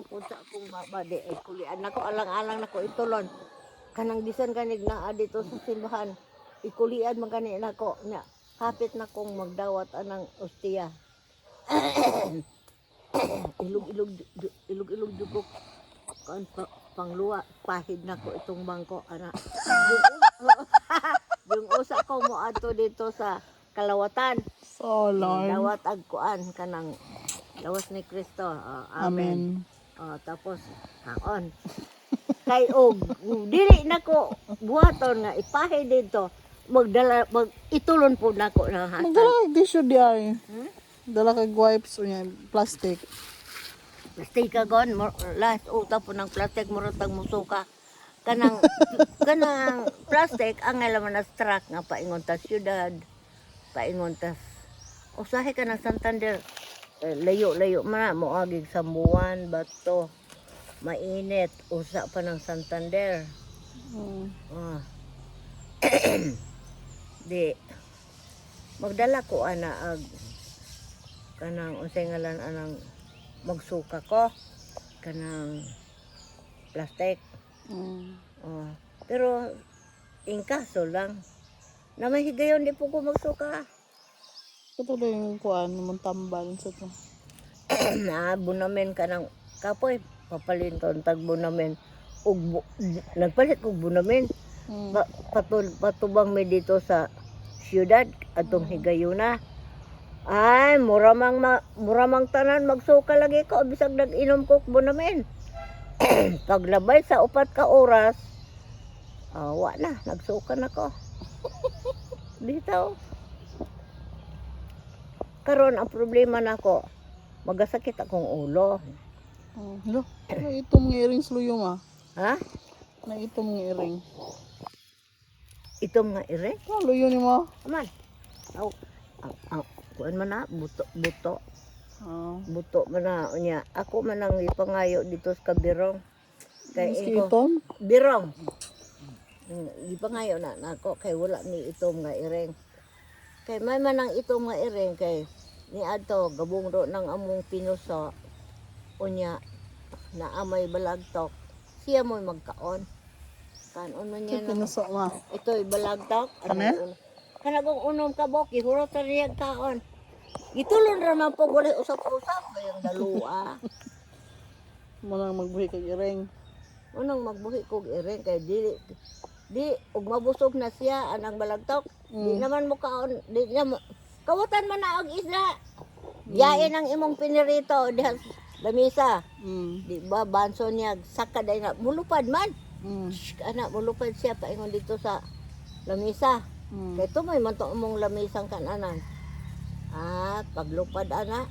Punta akong babadi ay kulian ako alang-alang nako itulon. Kanang bisan kanig naa dito sa simbahan. Ikulian man kani nako nya. Hapit na kong magdawat anang ostiya. Ilog-ilog dugok kan pangluwa pahid nako itong bangko ana. Yung usa ko mo adto dito sa Kalawatan. So, Lord. Dawat ag kuan kanang lawas ni Kristo. Amen. Amen. Tapos haon. Kay og dili nako buhaton nga ipahi dito magdala itulon po nako na hatag. Magdala kag tissue di ay. Hmm? Dala kag wipes o yan, plastic. Plastic ka gon last uta po ng plastic mo tag musuka. Kanang plastic ang alaman na truck nga paingon ta syudad. Paingon ta usahay ka ng Santander. Layo-layo man mo agig sa Buwan, Bato. Mainit, usa pa ng Santander. Di magdala ko ana ag kanang unsay ngalan anang magsuka ko kanang plastic. Pero ingkaso lang na may higayon di po ko magsuka. Ito na yung kuan, mong tambal sa to. Bunamen ka ng kapoy papalinton tag bunamen ug nagpalit og bunamen. Patubang mi dito sa siyudad atong higayuna. Ay muramang tanan magsuka lagi ko bisag nag-inom ko bunamen. Paglabay sa 4 ka oras wa na nagsuka na ko. Bitaw. Karon ang problema nako magasakit akong ulo. Lo, na itong earrings luyo ma. Ha? Na itong earring. Itom nga ire? Luyo ni mo. Aman. Kuan man na buto. Oh. Buto man na unya. Ako man ang ipangayo dito sa Kabirong. Miski itom? Birong. Ipangayo na nako kay wala ni itom nga ireng. Kay may man ang itom nga ireng kay ni adto gabungro ng among pinuso. Unya na amay balagtok. Siya mo'y magkaon. Kanon man niya Pinuso ma. ito'y balagtok. Kane? Kanagong unom ka bok, ihurot na niya kaon. Itulon raman po gulay usap-usap. Bayang dalua. Muna magbuhi kag earring. Unang magbuhi kog ireng kay di ug mabusog na siya anang balagtok. Di naman mo kaon, di naman kawatan man na og isda. Yain ang imong pinirito diha lamisa. Di ba banso niya saka day na mulupad man. Anak mulupad siya paingon dito sa lamisa. Kay tumoy man to imong lamisang kananan. Paglupad ana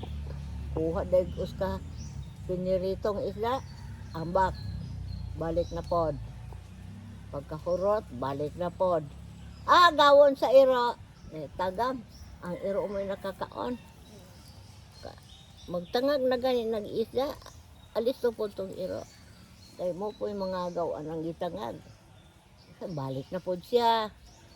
kuha day uska piniritong isda ambak balik na pod. Pagkahurot balik na pod. Gawon sa iro tagam ang iro mo'y nakakaon. Magtangag na gani nag-isda alis to po tong iro kay mo po yung mga gawaan ang gitangag balik na po siya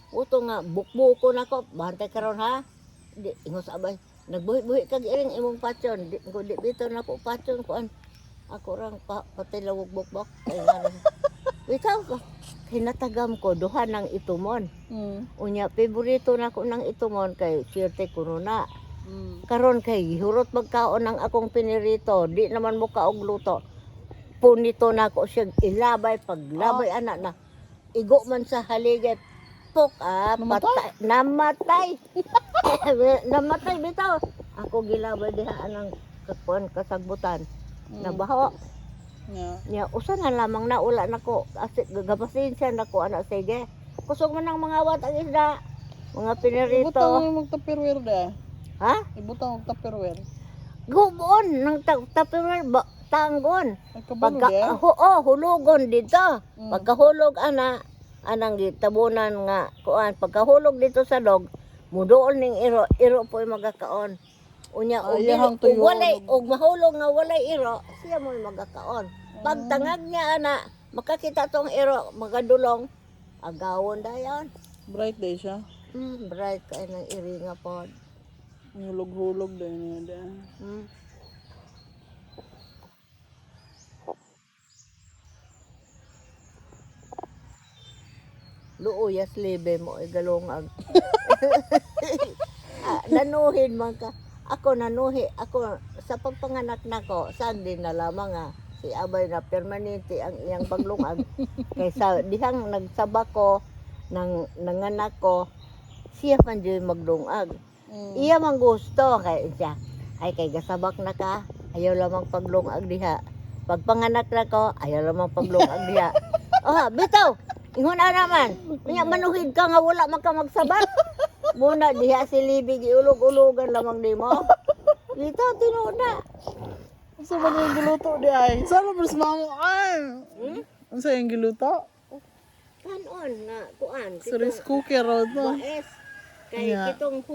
uto nga bukbuko na ko bantay karon ha di ingos abay nagbuhi-buhi kag iring imong patyon di bito na ko patyon kuan ako rang patilawog bukbok kay ngaron bitaw ko kay natagam ko duha ng itumon unya paborito na ko ng itumon kay swerte kuno na. Karon kay hurot magkaon ng akong pinirito di naman mo kaog luto punito na ko siya ilabay paglabay anak na igo man sa haligit pok namatay namatay bitaw ako gilabay diha anang kakuan kasagbutan nabaho nya usa na lamang na ula nako asik gagabasin siya nako anak sige kusog man ang mga wat ang isda mga pinirito ibutang mo tupperware da. Ha? Ibutang og tupperware. Gubon ng tupperware tanggon. Pagka hulugon dito. Pagkahulog anang gitabunan nga kuan pagkahulog dito sa log muduol ning iro po magakaon. Unya walay og mahulog nga walay iro siya mo magakaon. Pagtangag niya makakita tong iro magadulong agawon dayon. Bright day siya. Bright kay nang iri nga pod. Hulog-hulog din niya da. luuyas libe mo ay galungag. Nanuhin man ka. Ako nanuhi, ako sa pagpanganak nako, saan din na lamang si abay na permanente ang iyang paglungag. Kaysa dihang nagsaba ko nang nanganak ko, siya man dyan maglungag. Iya man gusto kay siya. Ay kay gasabak na ka, ayaw lamang paglungag diha. Pagpanganak na ko, ayaw lamang paglungag diha. Oh, bitaw. Ingon na naman. Kanya manuhid ka nga wala man ka magsabat. Muna diha si Libig iulog-ulogan lamang di mo. Dito tinuna. Sa ba yung giluto di ay? Sana mas mamo ay. Ano sa yung giluto? Kanon nga kuan. Sa rice cooker road no? Baes. Kay Yeah. kitong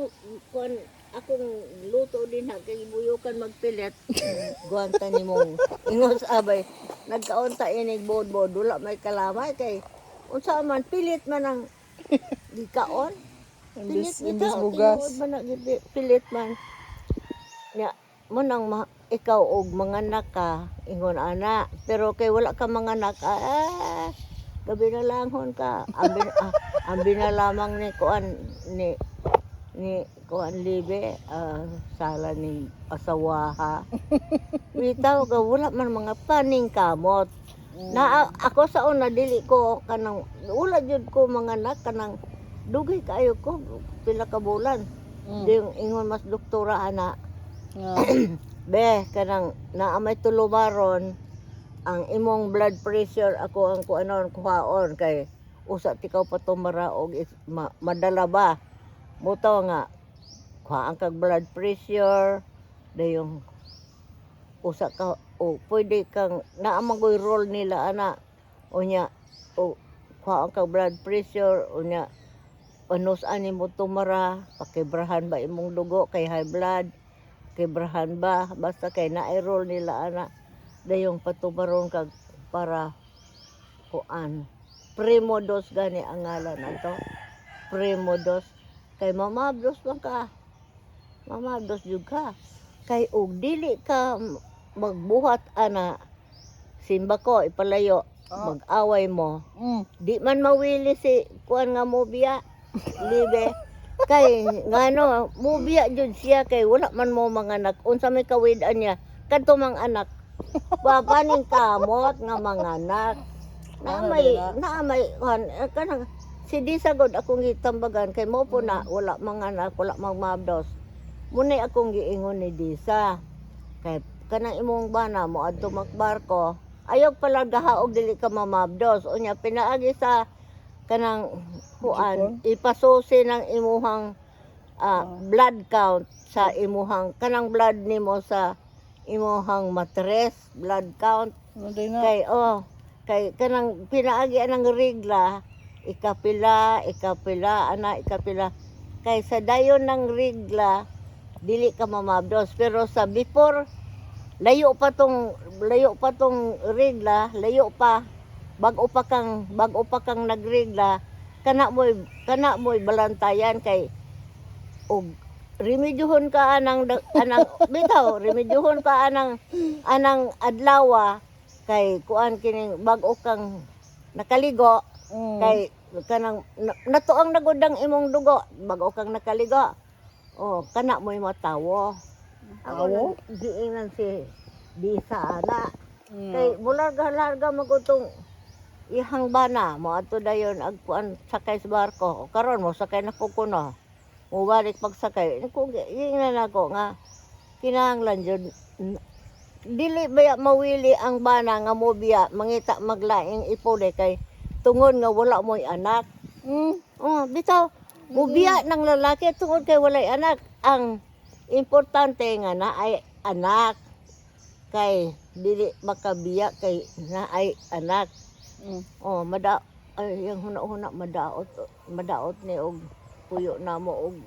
kuan akong luto din ha kay buyukan magpilit. Guanta ni mong ingos abay. Nagkaunta inig bod-bod wala may kalamay kay unsa man pilit man ang gikaon. Pilit Imbis bitaw, bugas. tinuod man na pilit man. Nya mo nang ikaw og manganak ka ingon ana pero kay wala ka manganak gabi na langhon ka ambi na lamang ni kuan ni kuan libe sala ni asawaha bitaw ga wala man mga paning kamot na ako sa una dili ko kanang wala jud ko manganak kanang dugay kaayo ko pila ka bulan ding ingon mas doktora ana be kanang naamay tulumaron ang imong blood pressure ako ang kuanon kuhaon kay usa tikaw patumara og madala ba muto nga kuhaan kag blood pressure dayong usa ka o pwede kang naamagoy role nila ana unya o kuhaan kag blood pressure unya panos ani mo tumara pakibrahan ba imong dugo kay high blood kibrahan ba basta kay na-roll nila ana dayong patubaron kag para kuan primodos gani ang ngalan ato primodos kay mamabdos lang ka mamabdos jud ka kay og dili ka magbuhat ana simba ko ipalayo mag-away mo di man mawili si kuan nga mo biya libe kay ngano mubiya jud siya kay wala man mo manganak unsa may kawid-an niya kadto mang anak papaning kamot nga manganak na may kanang si disagod akong gitambagan kay mo po na wala manganak wala magmabdos munay akong giingon ni Disa kay kanang imong bana mo adto magbarko ayog pala gahaog dili ka mamabdos unya pinaagi sa kanang kuan ipasusi ng imuhang blood count sa imuhang kanang blood nimo sa imuhang matres blood count kay kanang pinaagi anang regla ikapila kay sa dayon ng regla dili ka mamabdos pero sa before layo pa tong regla layo pa bago pa kang nagregla kana mo'y balantayan kay og remedyohon ka anang bitaw remedyohon ka anang adlaw kay kuan kining bago kang nakaligo kay kanang natuang nagudang imong dugo bago kang nakaligo kana mo'y matawo ako giingnan si Disa ana kay bularga-larga magutong ihang bana mo ato dayon agkuan sakay sa barko karon mo sakay na ko kuno mo balik pagsakay ko ingnan ako nga kinahanglan jud dili baya mawili ang bana nga mo biya mangita maglaing ipole kay tungod nga wala mo'y anak bitaw mo biya ng lalaki tungod kay walay anak ang importante nga naay anak kay dili makabiya kay naay anak yung huna-huna madaot ni og puyo namo og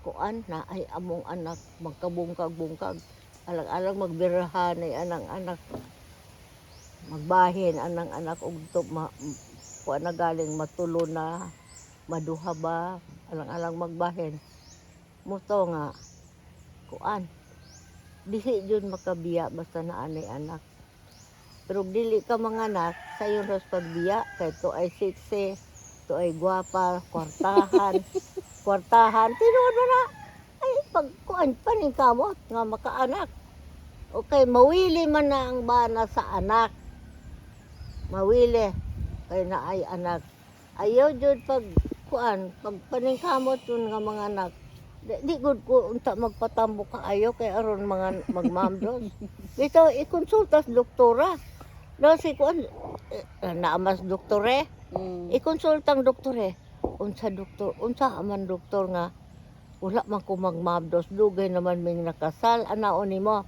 kuan na ay among anak magkabungkag-bungkag alang-alang magbirahan ay anang anak magbahin anang anak og kuan na galing matulo na maduha ba alang-alang magbahin muto nga kuan dili jud makabiya basta naa ni anak pero dili ka manganak sayon ras pagbiya kay to ay siksi to ay gwapa, kwartahan, kwartahan. Tinuod mo na, ay pagkuan paning kamot nga makaanak. Okay, mawili man na ang bana sa anak. Mawili kay na ay anak. Ayaw jud pag kuan, pag paningkamot yun nga mga anak. Di good ko unta magpatambo ka ayo kay aron mga magmamdos. Ito ikonsulta sa doktora. No si kuan naamas doktore. Ikonsultang doktore. Unsa doktor, unsa man doktor nga wala man ko magmamdos, dugay naman ming nakasal anaon nimo.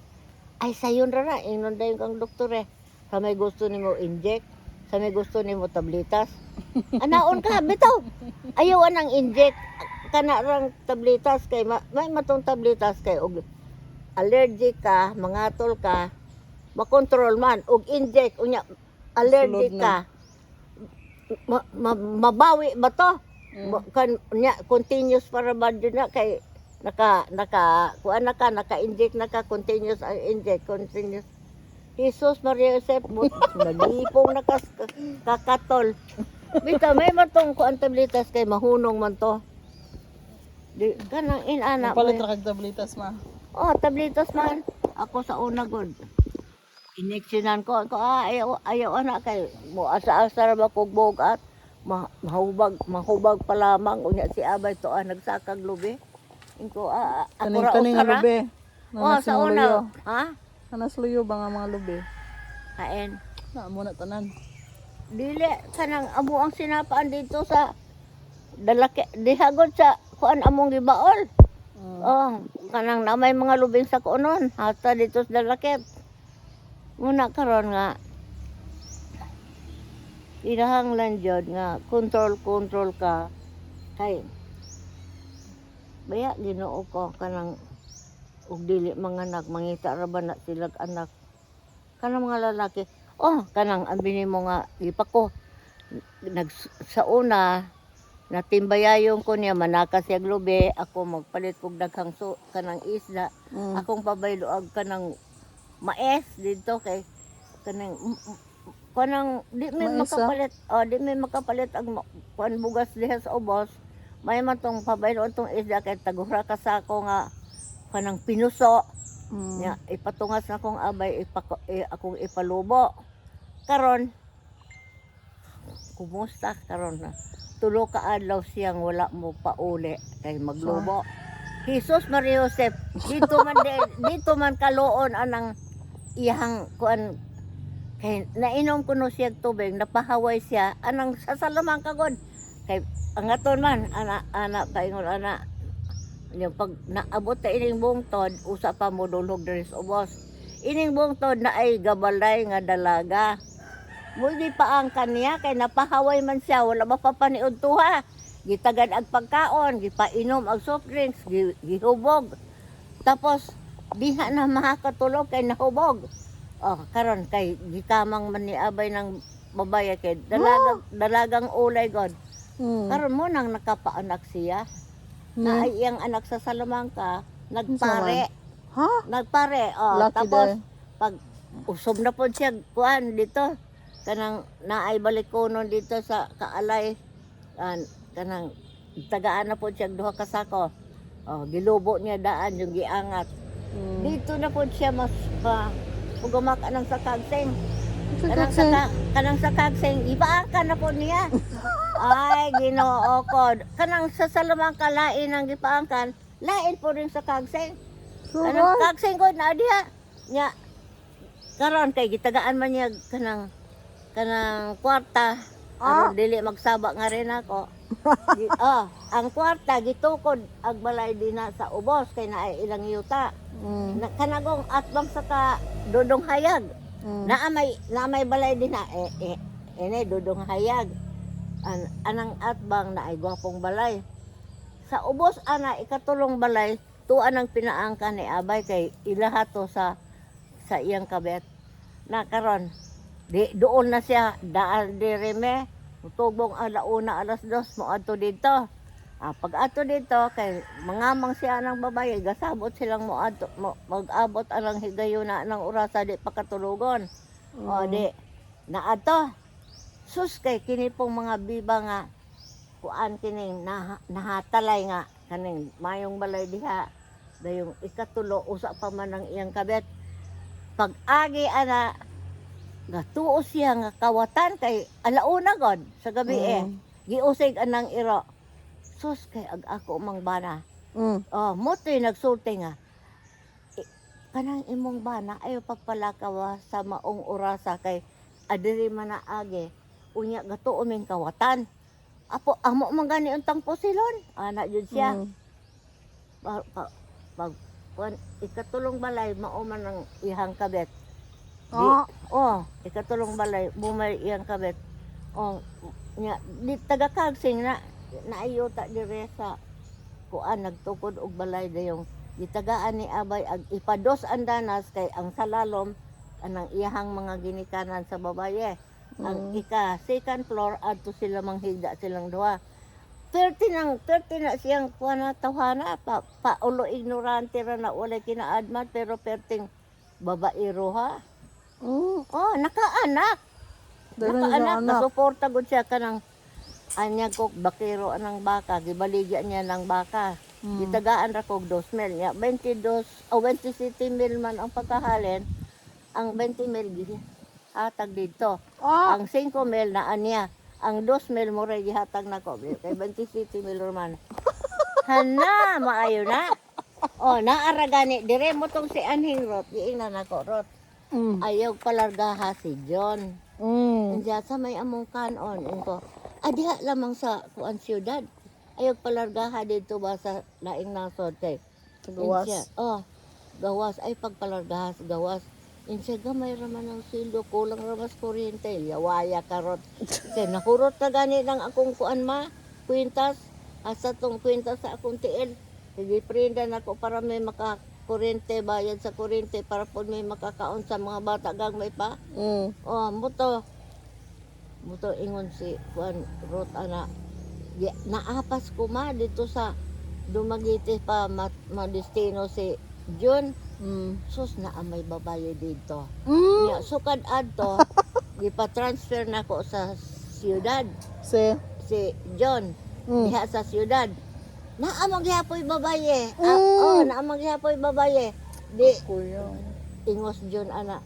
Ay sayon ra na ingnon dayon kang doktore. Sa may gusto nimo inject, sa may gusto nimo tablitas. Anaon ka bitaw. Ayaw anang inject kana rang tablitas kay may matong tablitas kay og allergic ka, mangatol ka, makontrol man og inject unya allergic Sulod ka. Mabawi ba to? Kan nya continuous para ba jud na kay kuan naka-inject continuous ang inject continuous. Jesus Maria Joseph nalipong kakatol. Bita may matong kuan tablitas kay mahunong man to. Di kanang inana. Palit ra kag tablitas ma. Oh, tablitas man. Ako sa una god. Ineksyonan ko ayaw anak kay mo asa-asa ra ba kog bugat. Mahubag pa lamang unya si abay to nagsakag lubi. Inko ako ra Kaning nga usara. lubi. Oh, sa una. Ha? Nanas luyo ba nga mga lubi? Kain. Na mo na tanan. Dili kanang amo ang sinapaan dito sa dalaki dihagod sa kuan among gibaol. Oh, kanang namay mga lubing sa kuonon hasta dito sa dalakip. Muna karon nga ilahang lang jud nga control ka kay baya Ginoo ko kanang ug dili mga anak mangita ra ba na silag anak kanang mga lalaki kanang ambini mo nga ipako sa una natimbayayon ko niya manaka siya lubi ako magpalit kog daghang kanang isda akong pabayloag kanang mais dito kay kanang di may makapalit di may makapalit ang kuan bugas diha sa ubos may man tong pabayloon tong isda kay taguhra ka sa ako nga kanang pinuso nya ipatungas na kong abay akong ipalubo karon kumusta karon na tulo ka adlaw siyang wala mo pauli kay maglubo. Jesus Maria Joseph dito man kaluon anang iyang kuan kay nainom kuno siya tubig napahaway siya anang sasalamang kagod kay angaton man ana paingon ana yung pag naabot ta ining bungtod usa pa mo dulog diri sa ubos ining bungtod na ay gabalay nga dalaga mo di pa ang kaniya kay napahaway man siya wala mapapaniud tuha gitagad ag pagkaon gipainom ag soft drinks gihubog tapos diha na makatulog kay nahubog karon kay gikamang man ni abay ng babaya kay dalagang ulay god karon mo nang nakapaanak siya na ay iyang anak sa Salamangka nagpare nagpare tapos pag usob na po siya kuan dito kanang naay balikonon dito sa kaalay kanang tagaan na po siya duha ka sako gilubo niya daan yung giangat dito na po siya mas ugamak anang sa kagseng kanang sa kagseng ibaaka na po niya ay Ginoo ko kanang sa Salamangka lain ang gipaangkan lain po rin sa kagseng kanang kagseng ko na diha nya karon kay gitagaan man niya kanang kwarta aron dili magsaba nga rin ako ang kwarta gitukod ag balay dinha sa ubos kay naay ilang yuta kanagong atbang sa ka dudong hayag naamay balay dinha ene dudong hayag anang atbang na ay gwapong balay sa ubos ana ikatulong balay tuan ang pinaangka ni abay kay ilahato sa iyang kabet na karon doon na siya daan dirime tugbong alauna alas 2 mo adto dito pag ato dito kay mangamang siya ng babae gasabot silang mag-abot alang higayuna ng orasa di pakatulugon di na ato sus kay kini pong mga biba nga kuan kining nahatalay nga kaning mayong balay diha dayong ikatulo usa pa man ang iyang kabet pag-agi ana gatuo siya nga kawatan kay alauna god sa gabi giusig anang iro sus kay ako mang bana mo to'y nagsulti nga kanang imong bana ayo pagpalakawa sa maong orasa kay adiri man na agi unya gatuo ming kawatan apo amo man gani untang posilon ana jud siya pag ikatulong balay mao man ang ihang kabet ikatulong balay bumay iyang kabet nya di taga Kagsing na naayota dire sa kuan nagtukod og balay dayong gitagaan ni abay ag ipados andanas kay ang salalom anang iyahang mga ginikanan sa babaye ang second floor adto sila manghigda silang duha 30 na siyang kuana tawhana pa ulo ignorante ra na wala kinaadmat pero perting babaero ha nakaanak nasuporta gud siya kanang anya kok bakero anang baka gibaligya niya ng baka gitagaan ra kog 2,000 niya 22 o 27 mil man ang pagkahalin ang 20 mil gihatag dito ang 5 mil na anya ang 2,000 mo ray gihatag nako kay 27 mil man hana maayo na naara gani dire mo tong si Anhing Rot giingnan nako Rot ayaw palargaha si John Diya sa may among kanon ko diha lamang sa kuan siyudad ayaw palargaha dito ba sa laing nasod kay gawas gawas ay pagpalargaha sa gawas insa gamay raman ang sildo kulang ramas kuryente yawaya karot kay nahurot na gani ng akong kuan kwintas asa tong kwintas sa akong tiil sige prenda nako para may makakuryente bayad sa kuryente para pod may makakaon sa mga bata gagmay pa muto ingon si kuan Rot ana naapas ko dito sa Dumaguete pa madestino si June sus na may babae dito sukad adto gipa-transfer nako sa siyudad si John diha sa siyudad naamang gihapoy babae naamang gihapoy babae di ingos John ana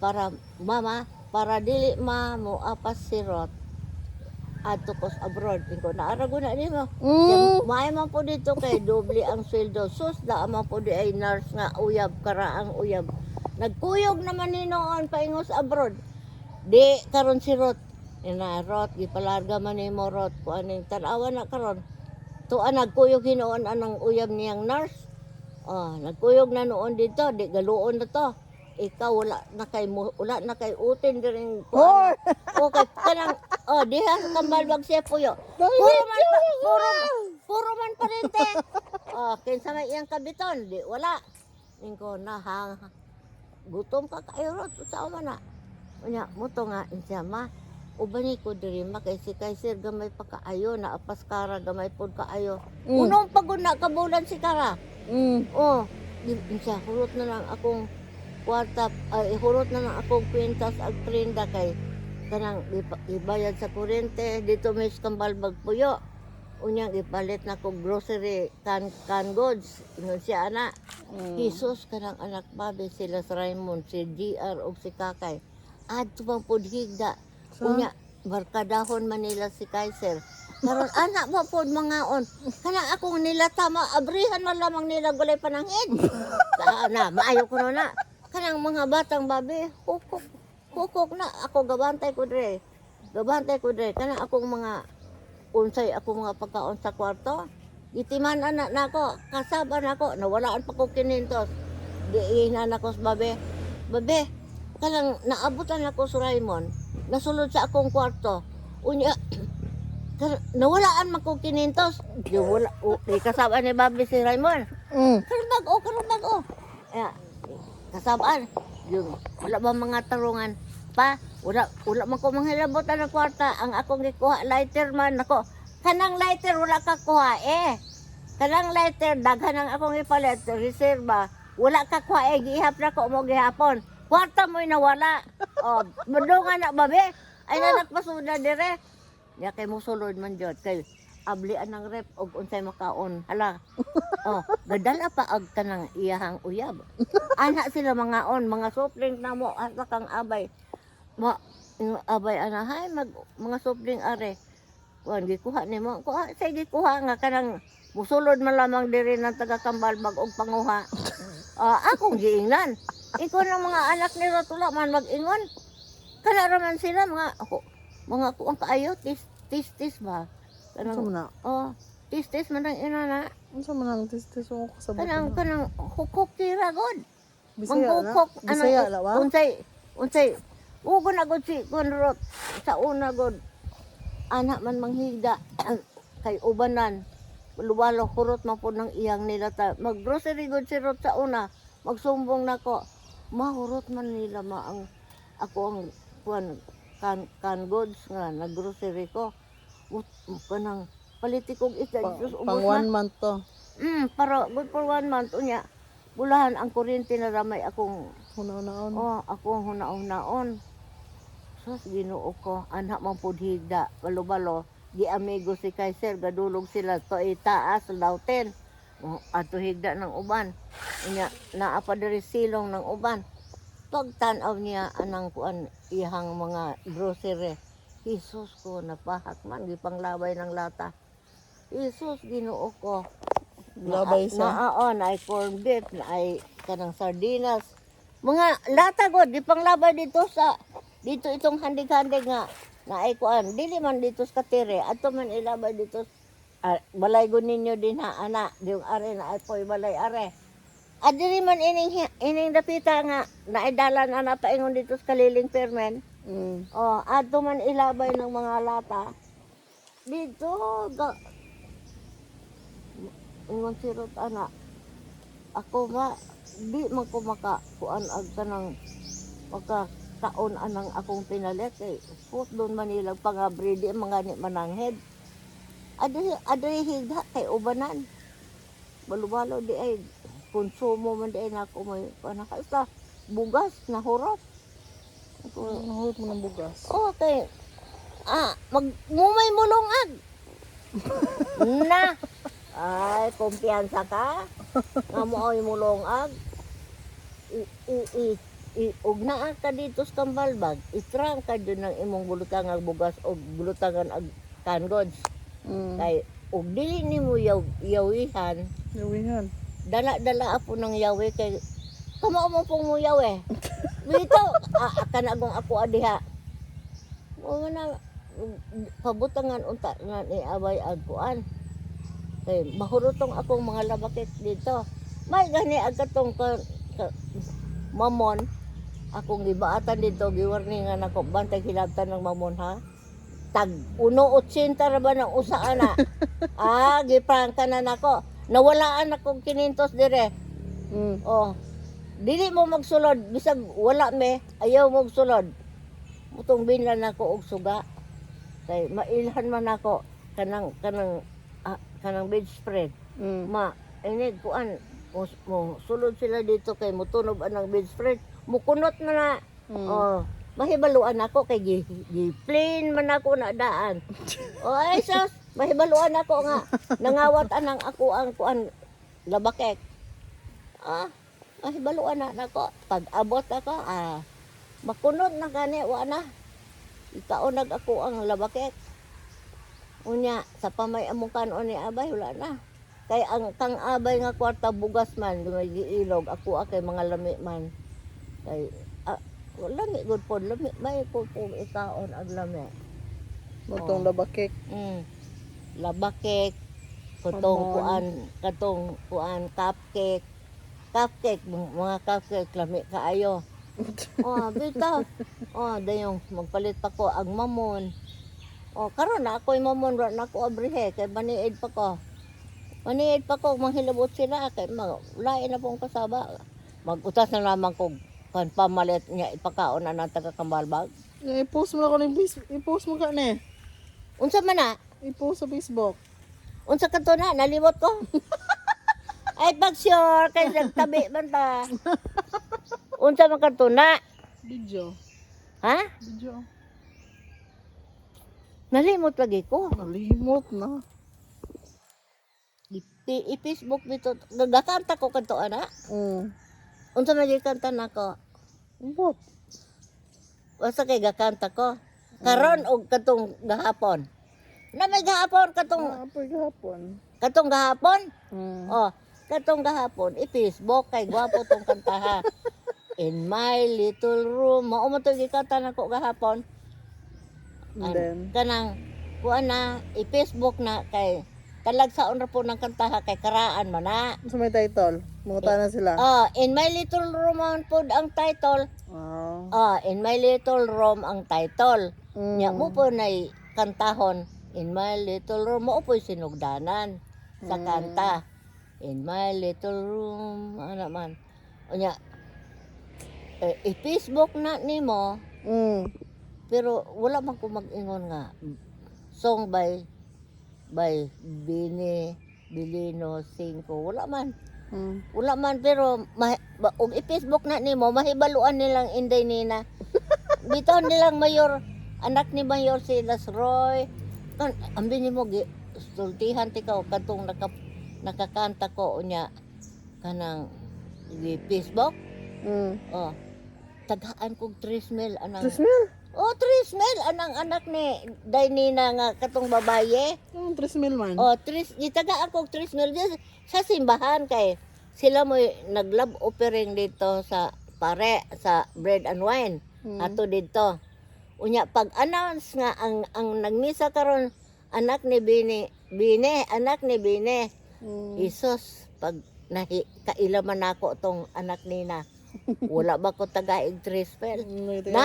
para mama para dili mo apas si Rot adto kos abroad ingo naarago na nimo may man po dito kay doble ang sweldo sus da man po di ay nurse nga uyab karaang uyab nagkuyog naman ni noon paingos abroad di karon si Rot Rot gipalarga man nimo Rot kuaning tan-awa na karon tuan nagkuyog hinoon anang uyab niyang nurse nagkuyog na noon dito di galuon na to ikaw wala na kay utin diring kuan okay kanang diha sa kambalbag siya puyo puro man parente kinsa may iyang kabiton di wala ingko na gutom ka kayo Rot sa na unya muto nga insya ubani ko diri kay si Kaiser gamay pa kaayo na apas kara gamay pod kaayo unong pagod na kabulan si kara insya hurot na lang akong kwarta hurot na lang akong kwintas ag prenda kay kanang ibayad sa kuryente dito may kambalbag puyo unyang ipalit na kog grocery can goods ingon siya ana Jesus kanang anak babe sila sa Raymond si GR ug si Kakay adto bang pod higda unya barkadahon man nila si Kaiser karon anak mo pod mangaon kana akong nila tama abrihan man lamang nila gulay panangin na maayo ko na kanang mga batang babe hukok na ako gabantay ko dire kanang akong mga unsay akong mga pagkaon sa kwarto itiman anak nako kasaba nako nawalaan pa ko kinintos di ina nako sa babe kanang naabutan ako sa Raymond nasulod sa akong kwarto unya nawalaan man ko kinintos di wala kasaba ni babe si Raymond karon bag-o kasabaan yung wala ba mga tarungan pa wala man ko manghilabot ang kwarta ang akong gikuha lighter man nako kanang lighter wala ka kuha kanang lighter daghan ang akong ipalit reserva wala ka kuha gihap na ko mo gihapon kwarta mo'y nawala madungan na babe ay nanakpasuda dire Ya kay musulod man jud kay ablian ng rep og unsay makaon. Hala. Oh, gadala pa ag kanang iyahang uyab. Ana sila mangaon, mga soft drink na mo asa kang abay. Ma yung abay anahay mga soft drink are. Kuan gikuha nimo. Kuha say gikuha nga kanang musulod man lamang diri ng taga Kambalbag og panguha. Akong giingnan. Ikaw ng mga anak ni Rotula man mag-ingon. Kana raman sila mga kuang kaayo tis ba. Unsa man na? Tis man ang ina na. Unsa man ang tis-tis mo kasabot? Kanang hukok tira god. Bisaya na? Manghukok Bisaya la ba? unsay ugo na god si Conrot sa una god. Anak man manghigda kay ubanan. Luwalo kurot man po ng iyang nila ta. Mag-grocery good si Rot sa una. Magsumbong nako. Mahurot man nila ang ako ang kuan kan goods nga nag-grocery ko. Kanang politikog isda Diyos ubos Pang 1 month to. Para good for 1 month unya. Bulahan ang kuryente na ramay akong Hunaon-naon. akong hunaon-naon. Sus Ginoo ko, anak man pud higda, balo-balo. Di amigo si Kaiser, gadulog sila to itaas lauten. Ato higda ng uban. Unya naa pa diri silong ng uban. Pagtanaw niya anang kuan ihang mga grocery. Jesus ko napahak man gipanglabay ng lata. Jesus Ginoo ko. Labay sa. Na ay corned beef, na ay kanang sardinas. Mga lata god gipanglabay dito itong handig-handig nga na ay kuan dili man dito sa katire ato man ilabay dito balay gud ninyo din ha ana yung are na ay poy balay are. Adiri man ining dapita nga naidalan ana paingon dito sa Kaliling Permen. Ato man ilabay ng mga lata. Dito ingon si Ruth ana. Ako nga di man ko makakuan ag kanang taon anang akong pinalit eh. Put doon Manila pangabri di mga ni mananghed. Adiri higda kay ubanan. Balo-balo di ay konsumo man di ay nako may panakasta bugas na hurot. Nahurot mo ng bugas. Okay. Mumay mulungag. Na. Ay, kumpiyansa ka. Nga mo ay mulungag. Ugna ka dito sa Kambalbag, itrang ka dyan ng imong bulutangang bugas o bulutangan ag kangods. Kay, ug dili ni mo yawihan, Yawihan. dala-dala apo ng yawi kay, kamo mo pong mo yawi. Dito, kanagong ako adiha. O na, pabutangan unta nga ni abay agpuan. Kay, mahurutong akong mga labakit dito. May gani agkatong mamon. Akong gibaatan dito, giwarningan ako, bantay hilabtan ng mamon ha. Tag 1.80 ra ba ng usa na? Giprangka na nako. Nawalaan akong kinintos dire. Dili mo magsulod, bisag wala me, ayaw mo magsulod. Mutong binlan ako og suga. Kay mailhan man ako kanang bedspread. Ini kuan mo sulod sila dito kay mutunog anang bedspread. Mukunot na mahibaluan ako kay gi-plain man ako na daan. Ay sus, mahibaluan ako nga nangawat anang ako ang kuan labakek. Mahibaluan na ako pag abot ako makunot na gani wa na. Ikaonag ako ang labakek. Unya sa pamay among kanon ni abay wala na. Kay ang kang abay nga kwarta bugas man may giilog ako kay mga lami man. Kay lami good pod lami may po ikaon ag lami. Motong labakek. Labakek katong kuan cupcake. Mga cupcake lami kaayo. Bitaw. Dayong magpalit pa ko ang mamon. Karon na ako'y mamon ra na ko abrihe kay maniid pa ko. Maniid pa ko manghilabot sila kay lain na pong kasaba. Magutas na lamang ko kan pamalit niya ipakaon na ng taga Kambalbag. I-post mo na ko ng Facebook. I-post mo ka ni. Unsa man na? I-post sa Facebook. Unsa ka to na nalimot ko? Ay pag sure kay nagtabi man ta. Unsa man ka to na? Video. Ha? Video. Nalimot lagi ko. Nalimot na. I-Facebook bito. Gagakanta ko kanto ana. Unsa man gyud kanta nako? Ambot. Basta kay gakanta ko. Karon og katong gahapon. Na may gahapon Apoy gahapon. katong gahapon. Mm. Oh, katong gahapon i-Facebook kay gwapo tong kanta ha. In my little room, mao man to gikanta nako gahapon. And then, Kanang kuan na i-Facebook na kay talagsaon ra po ng kanta ha kay karaan man na. sa may title, munguta na sila. Oh, in my little room man pod ang title. Ah. Oh, in my little room ang title. Mm. Nya mo po nay kantahon in my little room mo po sinugdanan sa kanta. In my little room ano man. Unya i-Facebook na nimo Mm. pero wala man ko mag-ingon nga song by Bini Bilino 5 wala man. Mm. Wala man pero og i-Facebook na nimo mahibaluan nilang inday nina. Bitaw nilang mayor anak ni Mayor si Roy. Kan ambi nimo gi sultihan ti ka kadtong nakakanta ko unya kanang di Facebook. Mm. Oh. Taghaan kog 3,000 anang. 3,000? Oh, 3,000 anang anak ni Dainina nga katong babaye. 3,000 man. Oh, gitagaan kog 3,000 sa simbahan kay sila mo nag-love offering dito sa pare sa bread and wine ato dito. Unya pag-announce nga ang nagmisa karon anak ni Bine, anak ni Bine. Isus pag kailaman ako tong anak nina. Wala ba ko tagaig 3,000? Na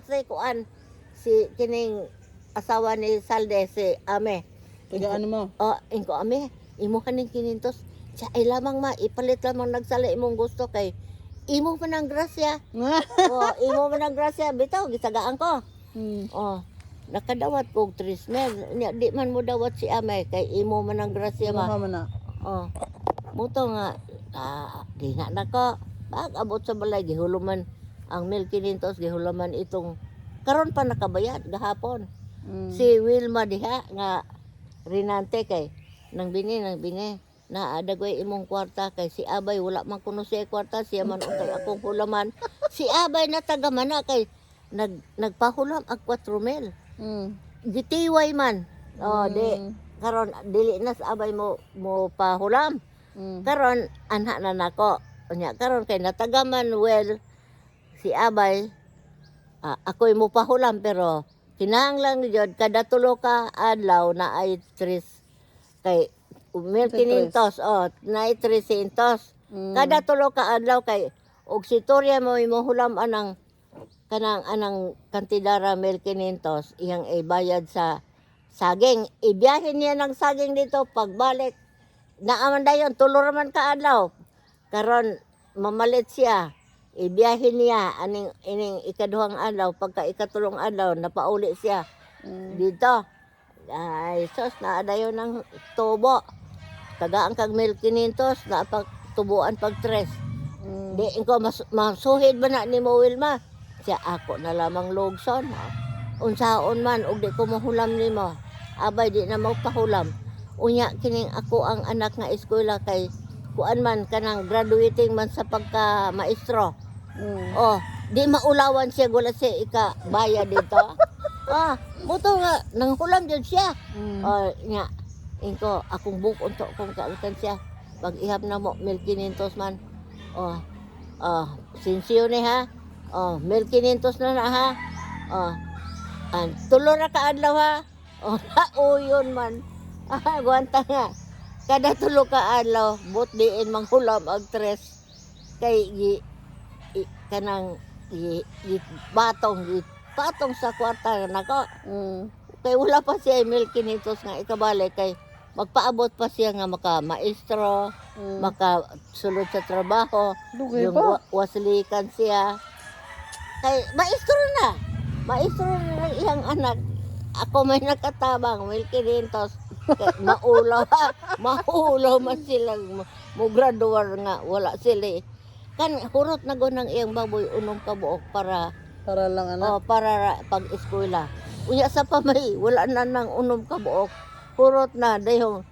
say kuan si kining asawa ni Salde si Ame. Taga ano mo? Oh, ingko Ame, imo kaning kinintos. Siya ay lamang ipalit lamang nagsala imong gusto kay imo man ang grasya. Oh, imo man ang grasya bitaw gisagaan ko. Oh, nakadawat kog 3,000. Nya di man mo dawat si Ame kay imo man ang grasya ba. Ano man na? Oh. Muto nga di na nako. Pag abot sa balay gihuluman ang 1,500 gihuluman itong karon pa nakabayad gahapon. Si Wilma diha nga rinante kay nang bini na adagway imong kwarta kay si Abay wala man kuno siya kwarta siya man kay akong hulaman. Si Abay na taga mana kay nagpahulam ang 4,000. Gitiway man. Oh, di karon dili na sa Abay mo pahulam. Karon anha na nako. Unya karon kay natagaman si Abay ako'y mo pahulam pero kinahanglan jud kada tulo ka adlaw na ay 3 kay 1,500 na ay 300. Kada tulo ka adlaw kay og si Toria mo hulam anang anang kantidara 1,500 iyang ibayad sa saging. Ibiyahin niya ng saging dito pagbalik. Naaman dayon tulo raman ka adlaw. Karon mamalit siya. Ibiyahin niya ining ikaduhang adlaw pagka ikatulong adlaw napauli siya. Dito. Ay sus na dayon ng tubo. Tagaan kag 1,500 na pagtubuan pag 3. Di ko masuhid ba na ni mo Wilma? Siya ako na lamang lugson. Unsaon man og di ko mahulam nimo. Abay di na magpahulam. Unya kining ako ang anak nga eskwela kay kuan man kanang graduating man sa pagka maestro. Oh, di maulawan siya gula siya ikabaya dito. Buto nga nanghulam jud siya. Oh, nya ingko akong book unto kung kautan siya. Pag ihap na mo 1,500 man. Sinsiyo ni ha. 1,500 na ha. Tulo ra ka adlaw ha. Nauyon man. Gwanta nga. Kada tulo ka adlaw, but diin manghulam ang 3 kay kanang patong sa kwarta nako. Kay wala pa siya 1,500 nga ikabalik kay magpaabot pa siya nga maka-maestro, makasulod sa trabaho, yung waslikan siya. Kay maestro na ng iyang anak. Ako may nakatabang 1,500. Maulaw man sila mo graduar nga wala sila kan hurot na gon ng iyang baboy unom ka buok para lang ano para pag eskwela Unya sa pamay, wala na nang unom ka buok. Purot na, dayong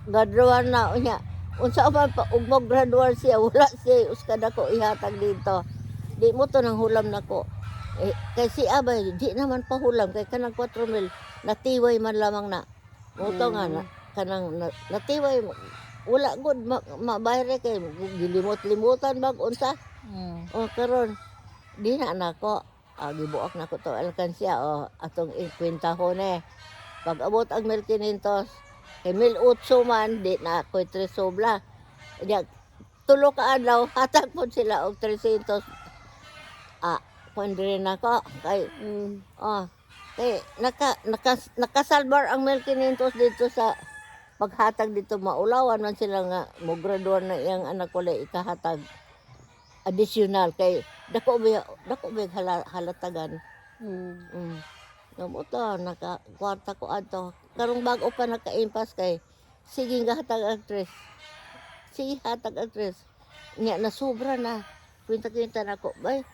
graduar na, unya. Unsa man pa, ug mo graduar siya, wala siya, uskad ako ihatag dito. Di mo to nang hulam nako. Kay si Abay, di naman pa hulam, kay kanang 4,000, natiway man lamang na. Muto nga, natiway, wala good, mabayre kay, gilimot-limutan bag, unsa. O karon di na nako, gibuak na ko to alkansya, atong ikwentahon Pag abot ang 1,500, kay 1,800 man, di na ako'y 3 sobra. Diya, tulo ka adlaw, hatag po sila og 300. Kung rin ako, kay, kay, nakasalbar ang 1,500 dito sa paghatag dito, maulawan man sila nga, mo graduar na iyang anak ko lang ikahatag additional, kay, dako ba halatagan. Namuto, naka-kwarta ko ato. Karong bago pa naka-impas kay, sige nga hatag actress. Sige hatag actress. Nga, nasobra na. Kwenta-kwenta na ko. Bay,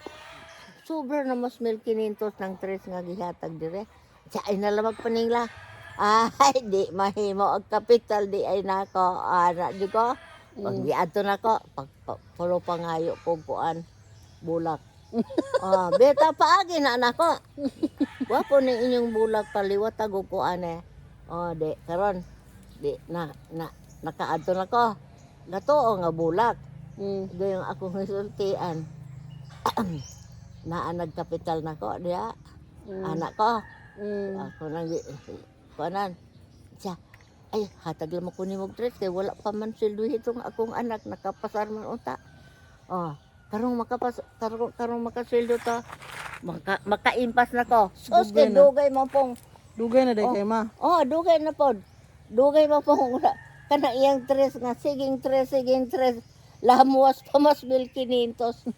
sobra na mas 1,500 ng tres nga gihatag dire. Siya ay nalamag paningla. Ay, di mahimo. Ang kapital di ay nako. Di ko. Pag giato na ko, puro pangayo po kuan. Bulak. Beta paagi na nako. Wapo ni inyong bulak paliwat tago ko ane. Di karon di nakaadto na ko. Gato nga bulak. Gayong akong resultian. Naanag kapital na ko diya. Anak ko. Ako nang kuanan. Siya ay hatag lang ko ni mog tres kay wala pa man sildo itong akong anak nakapasar man unta. Karong makasildo to, makaimpas na ko. Sus, kay dugay mo pong. Dugay na day kay ma. Dugay na po. Dugay mo pong. Kana iyang tres nga, siging tres. Lamuas pa mas 1,500.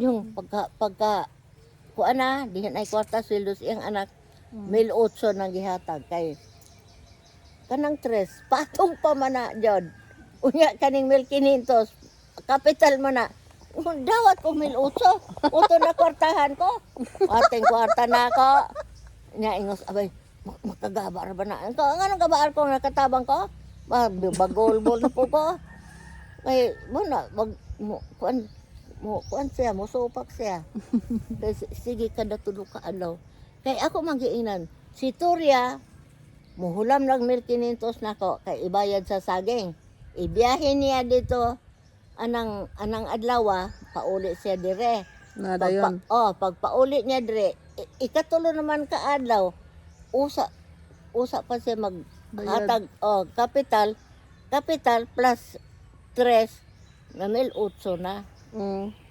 Yung pagka, kuan na, diyan ay kwarta sildos iyang anak, 1,800 nang gihatag. Kay, kanang tres, patong pa man na, Jod. Unya, kaning 1,500. Kapital mo na. Dawat ko 1,800. Uto na kwartahan ko. Ating kwarta na ako. Nya ingos, abay, makagabar ba na? Anong gabaar ko nakatabang ko? Bagolbol na po ko. Kay, kuan siya, musupak siya. Kay, sige kada tulog ka alaw. Kay ako magiinan, si Turya, muhulam lang 1,500 na ko. Kay ibayad sa saging. Ibiyahin niya dito, anang adlaw, pauli siya dire. Nada yun. Pag pauli niya dire, ikatulo naman ka adlaw, usa pa siya maghatag kapital plus 3 na 1,800 na.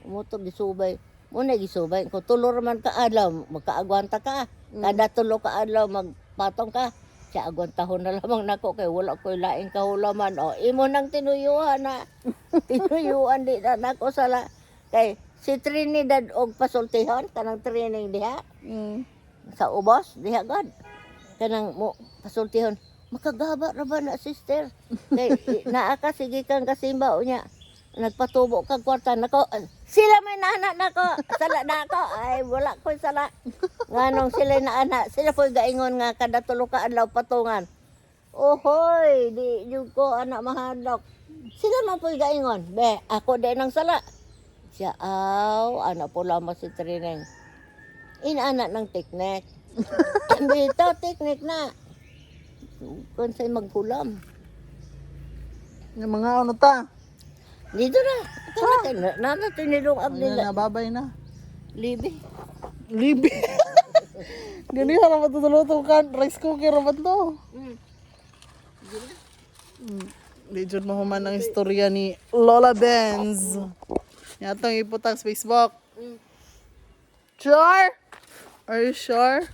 Muto gisubay. Muna gisubay. Kung tulo naman ka adlaw, magkaagwanta ka. Kada tulo ka adlaw, magpatong ka. Siya agwantahon na lamang nako kay wala ko'y laing kahulaman. Imo nang tinuyuhan na. Tinuyuhan di na nako sala. Kay si Trinidad og pasultihon, kanang training diha. Sa ubos, diha god. Kanang mo pasultihon. Makagaba ra ba na sister? Kay naa ka sige kang kasimba unya. Nagpatubo kag kwarta nako. Sila may naanak nako. Sala na ako. Ay wala ko'y sala. Nganong sila na anak, sila po'y gaingon nga kada tulo ka adlaw patungan. Ohoy, di jud ko anak mahadlok. Sila man po'y gaingon. Be, ako din ang sala. Siya, anak po lamang si Trineng. Inaanak ng teknik. Dito, teknik na. Kung sa'y magkulam. Yung mga ano ta? Dito na. Nanatin nilungag nila. Nababay na. Libi. Gani ka naman tutuluto kan. Rice cooker naman to. Legend mo human ang istorya ni Lola Benz. Yatong iputang sa Facebook. Sure? Are you sure?